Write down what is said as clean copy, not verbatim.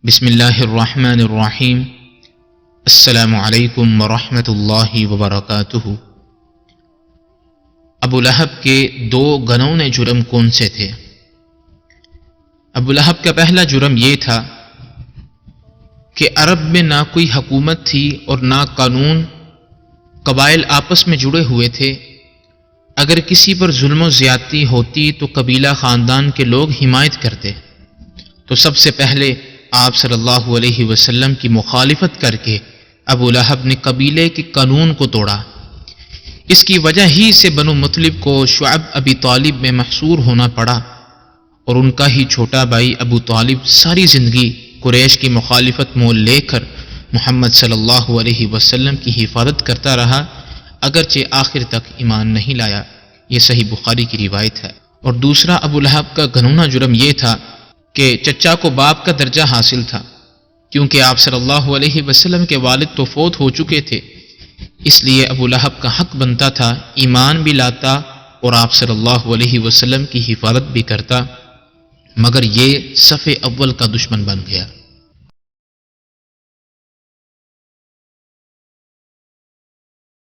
بسم اللہ الرحمن الرحیم۔ السلام علیکم ورحمۃ اللہ وبرکاتہ۔ ابو لہب کے دو گھنونے جرم کون سے تھے؟ ابو لہب کا پہلا جرم یہ تھا کہ عرب میں نہ کوئی حکومت تھی اور نہ قانون، قبائل آپس میں جڑے ہوئے تھے۔ اگر کسی پر ظلم و زیادتی ہوتی تو قبیلہ خاندان کے لوگ حمایت کرتے، تو سب سے پہلے آپ صلی اللہ علیہ وسلم کی مخالفت کر کے ابو لہب نے قبیلے کے قانون کو توڑا۔ اس کی وجہ ہی سے بنو مطلب کو شعب ابی طالب میں محصور ہونا پڑا، اور ان کا ہی چھوٹا بھائی ابو طالب ساری زندگی قریش کی مخالفت مول لے کر محمد صلی اللہ علیہ وسلم کی حفاظت کرتا رہا، اگرچہ آخر تک ایمان نہیں لایا۔ یہ صحیح بخاری کی روایت ہے۔ اور دوسرا ابو لہب کا گھنونا جرم یہ تھا کہ چچا کو باپ کا درجہ حاصل تھا، کیونکہ آپ صلی اللہ علیہ وسلم کے والد تو فوت ہو چکے تھے، اس لیے ابو لہب کا حق بنتا تھا ایمان بھی لاتا اور آپ صلی اللہ علیہ وسلم کی حفاظت بھی کرتا، مگر یہ صف اول کا دشمن بن گیا۔